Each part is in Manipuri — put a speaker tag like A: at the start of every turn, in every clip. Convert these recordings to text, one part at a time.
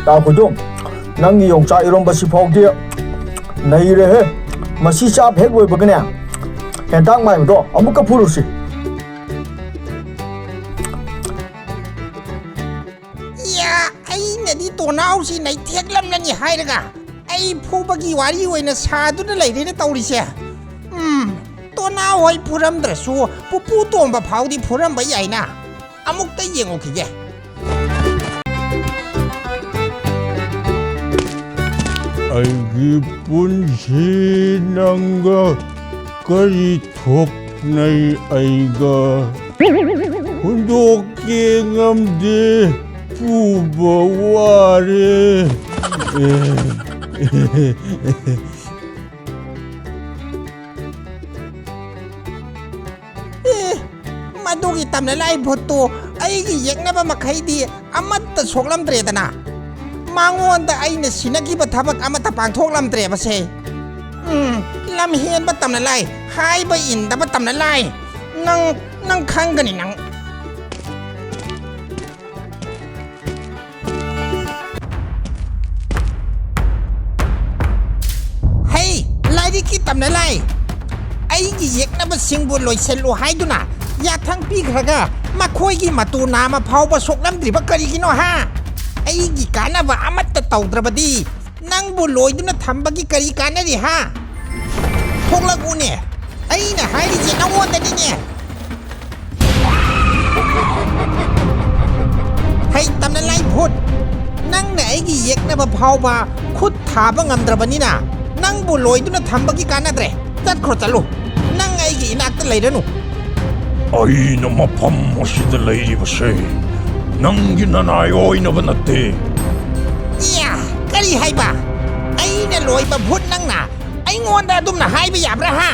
A: तापुदुम नंगी योंचा इरोंबसी फाउदी नहीरे हे मसी चाप हेक लोइबगने हेंतांग माइबदो अमुक फुरुसी
B: या अइनदी तोनाउसी नै थेगलमलनि हाइरगा अइ फुबगी वारी ओइना सादुना लैरेने तौरिसे तोनाउ होइ फुरमद्रसु पुपु तोंबा फाउदी फुरमबा याइना अमुक्ता येंगोखिगे
C: अइगी पुंसी नंगा करी थोपनै अइगा हुंदोके ngamde puba ware
B: मदुगी तमने लाई भोतो अइगी येंगनबा मखैदी अमत्त सोगलमद्रेदना मांगोंदा अइने सिनगिबा थबक अमत्त पांथोगलमद्रेबसे लमहेनबा तमने लाई हाइबा इंदबा तमने लाई नंग खंगनी नंग hey लाइरी की तमने लाई अइगी येंगनबा सिंगबु लोइसेलु हाइदुना याथंग पीखरगा मखोइगी मतु नामा फाउबा सोगलमद्रिबा करिगिनो हा अइगी कानाबा अमत्त तौद्रबदी नंगबु लोइदुना थंबगी करी कानरी हा थोगलगुने अइना हाइरिजे नवोंदनिने hey तमने लाई भूत नंगने अइगी येंगनबा फाउबा खुद थाबा ngamद्रबनिना नंगबु लोइदुना थंबगी कानाद्रे चतखरो चलो नंग अइगी इनाक्ता लैरनु
C: अइना मफम असिदा लैरिबसे नंगी ननाय ओइनबा नत्ते
B: या करी हाइबा अइना लोइबा भूत नंगना अइंगोंदा अदुमना हाइबा याब्रा हा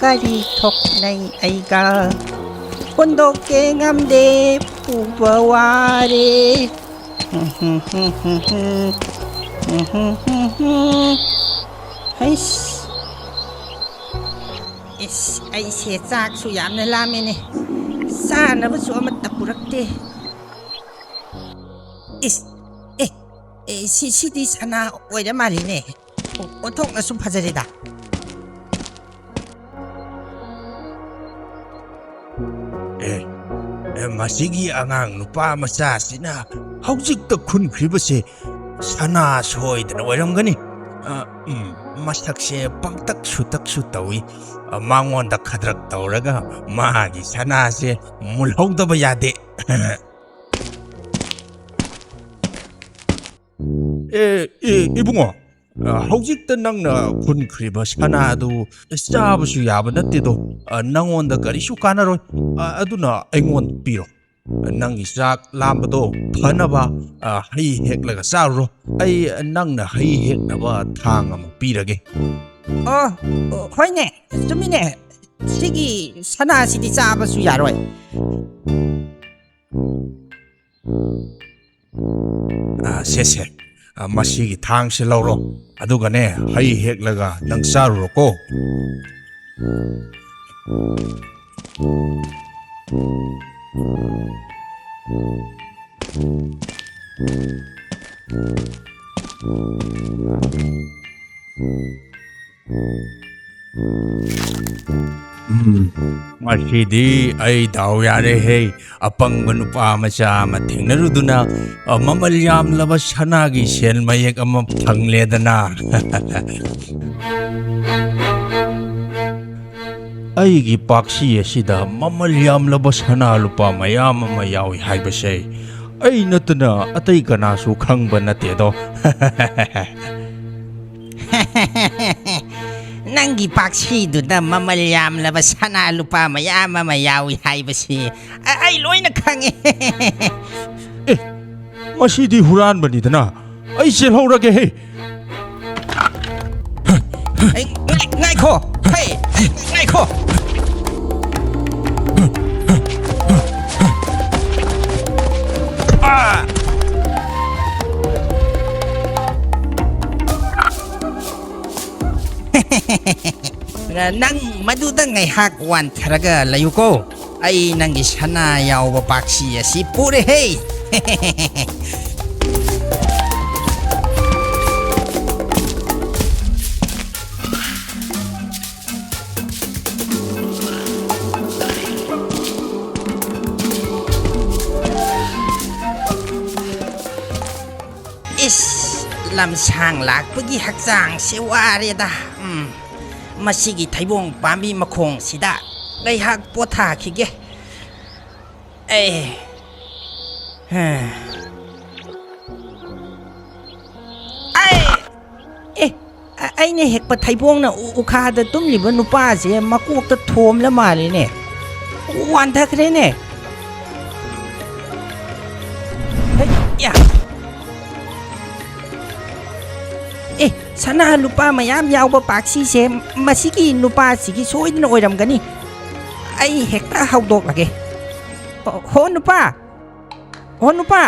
D: करी थोपनै अइगा हुंदोके ngamde puba ware अइसे चाकसु यामना लामेने चानबसु अमत्ता पुरक्ते सिदी सना ओइरा मालिने ओथोकनासु फजरेदा
C: मसिगी आंगांग नुपा मचासिना हौजिकता खुनख्रिबसे सना सोइदना ओइरमगनी मसक्से पंक्तक सुतकसु तौई मांगोंदा खद्रक तौरगा मागी सनासे मुलहौदबा यादे इबुंगो हौजिकता नंगना खुनख्रिबा सनादु चाबसु याबा नत्तेदो नंगोंदा करिसु कानारोय अदुना अइंगोंद पिरो नंगी चाक लांबदो फनबा हई हेक्लगा चारो अइ नंगना हई हेक्नबा थांग अमु पिरगे
D: होइने जुमिने सिगी सनासिदी चाबसु यारोय
C: सेसे मसिगी थांगसे लौरो अदुगने हई हेक्लगा नंग चारुरोको Masidi ay daw yare hey apang manupa masa matingnaruduna mamalyam labas hanagi sen mayak amam thangledana ay gi paksi asida mamalyam labas hanalupa mayam mayawi haibase ay natana atay kanasu khangba natedo
D: Nanggi paksi duda mamalyam labas sana lupa mayawi haibasi ay loy na kang
C: ꯃꯁꯤꯗꯤ ꯍꯨꯔꯥꯟꯕꯅꯤꯗꯅ ꯑꯩ ꯆꯦꯜꯍꯧꯔꯒꯦ ꯍꯦ
B: ꯉꯥꯏꯈꯣ ꯍꯦ ꯉꯥꯏꯈꯣ ꯅꯪ ꯃꯗꯨꯗ ꯉꯥꯏꯍꯥꯛ ꯋꯥꯟꯊꯔꯒ ꯂꯩꯌꯨꯀꯣ ꯑꯩ ꯅꯪꯒꯤ ꯁꯅꯥ ꯌꯥꯎꯕ ꯄꯥꯛꯁꯤ ꯑꯁꯤ ꯄꯨꯔꯦꯍꯦ 이스 lamsang lakpagi hakjang se wareda masigi thaibong pambi makhong sida ngaihak potha khige aine hekpa thaibong na ukha da tumliba nupa se makok ta thom la mali ne wan thakre ne ya sana lupa mayam yauba paksi se masiki nupa sigi soidna oiramgani ai hekta haudok lage ho nupa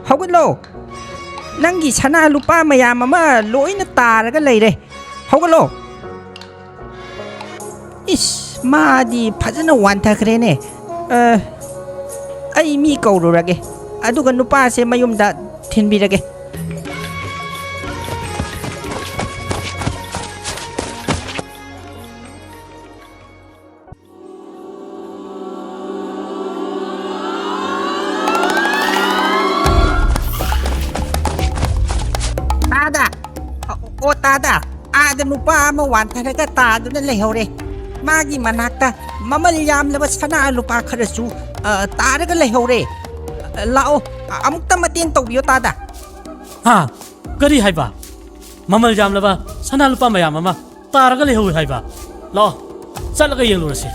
B: haugatlo nangi sana lupa mayam ama loina taraga leire haugatlo is madi phajana wanthakre ne ai mi kaururage aduga nupa se mayumda thinbirage tada ada nupa ama wantharaga taduna lehore magi manakta mamal yamlaba sana lupa kharasu taraga lehore lao amukta mateng tawbiyo tada
E: ha kari haiba mamal yamlaba sana lupa mayam ama taraga lehore haiba lao chalaga yenglurase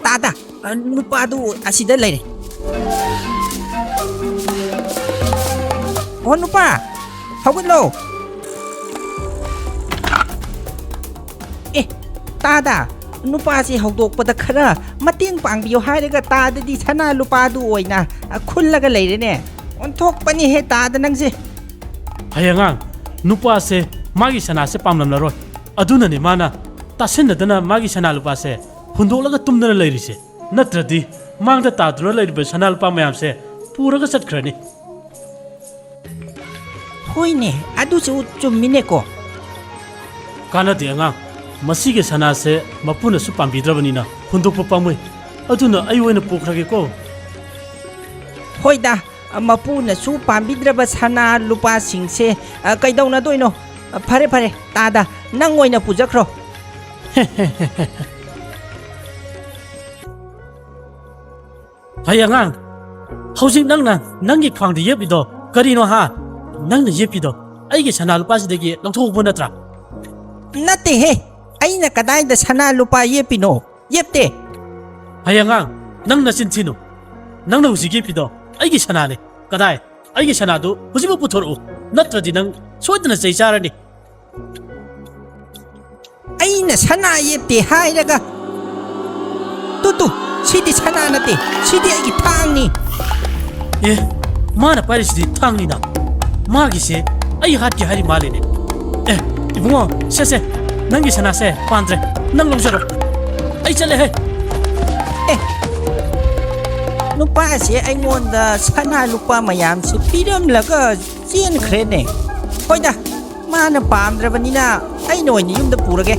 B: tada nupa du asida leire oh nupa haugatlo tada nupa si haudokpada khara mateng pangbiyo hairaga tada di sana lupa du oina khullaga leire ne onthok pani he tada nangse
E: hayangang nupa se magi sana se pamlamlaroi aduna ni mana tasinadana magi sana lupa se hundolaga tumdana leirise natradi mangda taduna leiribe sanal pa mayam se puraga satkrani
B: hoine adu se chummine ko
E: kana de anga masige sana se mapuna su pambidrabani na hundokpa pamui aduna ai oina pokrage ko
B: hoida mapuna su pambidraba sana lupa singse kaidawna doino phare phare tada nang oina pujakhro
E: hayangang hojik nangi khwangdi yepido karino ha nangna yepido aigi sana lupa sidagi longthokbo natra
B: nate he aina kadai da sana lupa yepino yepte
E: hayangang nangna sinthinu nangna hojik yepido aigi sana ne kadai aigi sana du hojibo puthoro natradi nang soidna chai charani
B: aina sana yepte hairaga tu sidi sana nate sidi aigi thangni
E: mana parisidi thangni na magi se ai hatki hari malene ibungo se nangi sana se pandre nang longzaro ai chale he
B: nupa se aingonda sana lupa mayam se piram laga chen khrene hoida mana pamdrabanina ai noi ni yumda purage